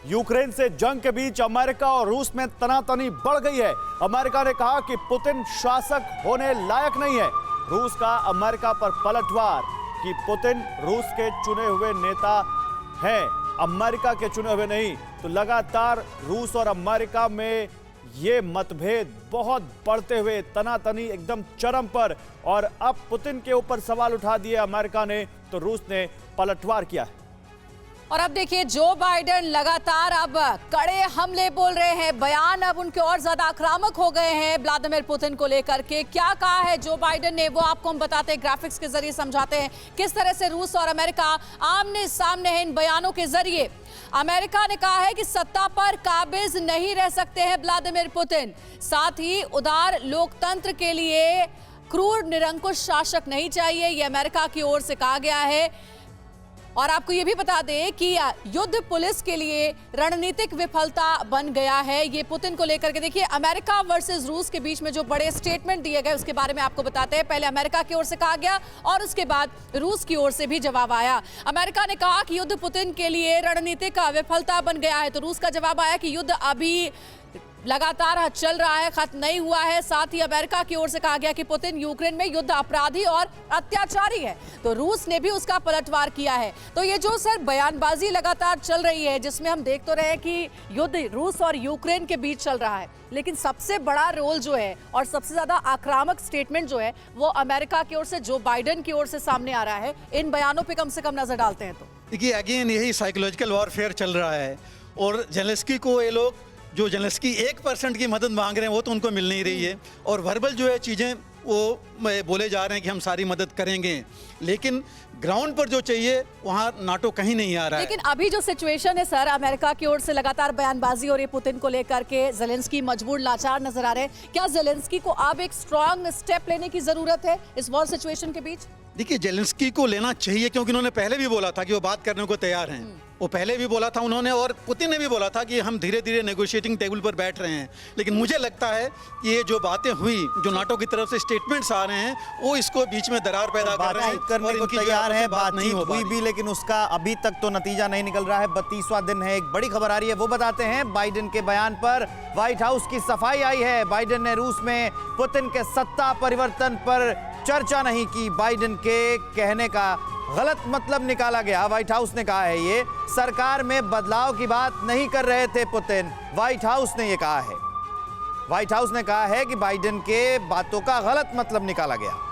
Ukraine से जंग के बीच अमेरिका और रूस में तनातनी बढ़ गई है। अमेरिका ने कहा कि पुतिन शासक होने लायक नहीं है। रूस का अमेरिका पर पलटवार कि पुतिन रूस के चुने हुए नेता हैं, अमेरिका के चुने हुए नहीं। तो लगातार रूस और अमेरिका में ये मतभेद बहुत बढ़ते हुए, तनातनी एकदम चरम पर, और अब पुतिन के ऊपर सवाल उठा दिए अमेरिका ने, तो रूस ने पलटवार किया है। और अब देखिए, जो बाइडेन लगातार अब कड़े हमले बोल रहे हैं, बयान अब उनके और ज्यादा आक्रामक हो गए हैं व्लादिमीर पुतिन को लेकर के। क्या कहा है जो बाइडेन ने, वो आपको हम बताते हैं, ग्राफिक्स के जरिए समझाते हैं किस तरह से रूस और अमेरिका आमने सामने हैं इन बयानों के जरिए। अमेरिका ने कहा है कि सत्ता पर काबिज नहीं रह सकते हैं व्लादिमीर पुतिन, साथ ही उदार लोकतंत्र के लिए क्रूर निरंकुश शासक नहीं चाहिए, ये अमेरिका की ओर से कहा गया है। और आपको ये भी बता दें कि युद्ध पुलिस के लिए रणनीतिक विफलता बन गया है, ये पुतिन को लेकर के। देखिए, अमेरिका वर्सेस रूस के बीच में जो बड़े स्टेटमेंट दिए गए उसके बारे में आपको बताते हैं। पहले अमेरिका की ओर से कहा गया और उसके बाद रूस की ओर से भी जवाब आया। अमेरिका ने कहा कि युद्ध पुतिन के लिए रणनीतिक विफलता बन गया है, तो रूस का जवाब आया कि युद्ध अभी लगातार चल रहा है, खत्म नहीं हुआ है। साथ ही अमेरिका की ओर से कहा गया कि पुतिन यूक्रेन में युद्ध अपराधी और अत्याचारी है, तो रूस ने भी उसका पलटवार किया है। तो ये जो सर बयानबाजी लगातार चल रही है, जिसमें हम देख तो रहे हैं कि युद्ध रूस और यूक्रेन के बीच चल रहा है, लेकिन सबसे बड़ा रोल जो है और सबसे ज्यादा आक्रामक स्टेटमेंट जो है वो अमेरिका की ओर से, जो बाइडेन की ओर से सामने आ रहा है। इन बयानों पर कम से कम नजर डालते हैं तो देखिए, अगेन यही साइकोलॉजिकल वॉरफेयर चल रहा है। और जेलेंस्की को ये लोग, जो जेलेंस्की 1% की मदद मांग रहे हैं, वो तो उनको मिल नहीं रही है। और वर्बल जो है चीज़ें वो बोले जा रहे हैं कि हम सारी मदद करेंगे, लेकिन ग्राउंड पर जो चाहिए वहाँ नाटो कहीं नहीं आ रहा है। लेकिन अभी जो सिचुएशन है सर, अमेरिका की ओर से लगातार बयानबाजी हो रही है पुतिन को लेकर के, जेलेंस्की मजबूर लाचार नजर आ रहे हैं। क्या जेलेंस्की को अब एक स्ट्रॉन्ग स्टेप लेने की जरूरत है इस वॉर सिचुएशन के बीच? देखिए, जेलेंस्की को लेना चाहिए, क्योंकि उन्होंने पहले भी बोला था कि वो बात करने को तैयार हैं। वो पहले भी बोला था उन्होंने, और पुतिन ने भी बोला था कि हम धीरे धीरे नेगोशिएटिंग टेबल पर बैठ रहे हैं। लेकिन मुझे लगता है कि ये जो बातें हुई, जो नाटो की तरफ से स्टेटमेंट्स आ रहे हैं, वो इसको बीच में दरार पैदा कर रहे हैं। करने को तैयार है, बात नहीं हुई भी, लेकिन उसका अभी तक तो नतीजा नहीं निकल रहा है। 32वां दिन है। एक बड़ी खबर आ रही है, वो बताते हैं। बाइडेन के बयान पर व्हाइट हाउस की सफाई आई है। बाइडेन ने रूस में पुतिन के सत्ता परिवर्तन पर चर्चा नहीं की। बाइडेन के कहने का गलत मतलब निकाला गया। व्हाइट हाउस ने कहा है ये सरकार में बदलाव की बात नहीं कर रहे थे पुतिन, व्हाइट हाउस ने ये कहा है। व्हाइट हाउस ने कहा है कि बाइडेन के बातों का गलत मतलब निकाला गया।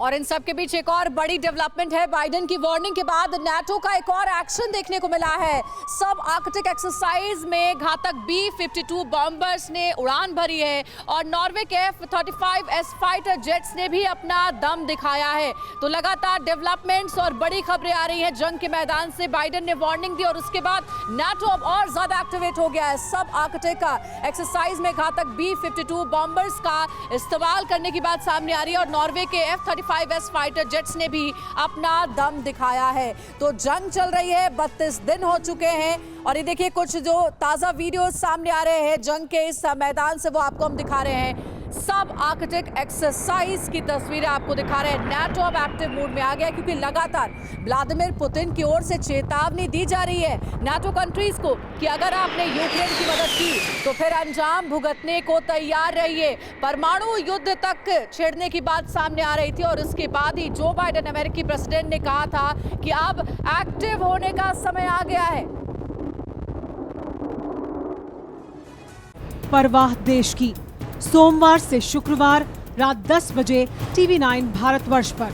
और इन सब के बीच एक और बड़ी डेवलपमेंट है। बाइडेन की वार्निंग के बाद नाटो का एक और एक्शन देखने को मिला है। सब आर्कटिक एक्सरसाइज में घातक B-52 बॉम्बर्स ने उड़ान भरी है और नॉर्वे के F-35S फाइटर जेट्स ने भी अपना दम दिखाया है। तो लगातार डेवलपमेंट्स और बड़ी खबरें आ रही हैं जंग के मैदान से। बाइडेन ने वार्निंग दी और उसके बाद नाटो अब और ज्यादा एक्टिवेट हो गया है। सब आर्कटिक एक्सरसाइज में घातक B-52 बॉम्बर्स का इस्तेमाल करने की बात सामने आ रही है और नॉर्वे के F-35S फाइटर जेट्स ने भी अपना दम दिखाया है। तो जंग चल रही है, 32 दिन हो चुके हैं और ये देखिए कुछ जो ताजा वीडियो सामने आ रहे हैं जंग के इस मैदान से, वो आपको हम दिखा रहे हैं। सब आर्कटिक एक्सरसाइज की तस्वीरें आपको दिखा रहे हैं। नाटो अब एक्टिव मोड में आ गया क्योंकि लगातार व्लादिमीर पुतिन की ओर से चेतावनी दी जा रही है नाटो कंट्रीज को कि अगर आपने यूक्रेन की मदद की तो फिर अंजाम भुगतने को तैयार रहिए। परमाणु युद्ध तक छेड़ने की बात सामने आ रही थी और उसके बाद ही जो बाइडेन अमेरिकी प्रेसिडेंट ने कहा था कि अब एक्टिव होने का समय आ गया है। परवाह देश की, सोमवार से शुक्रवार रात 10 बजे TV9 भारतवर्ष पर।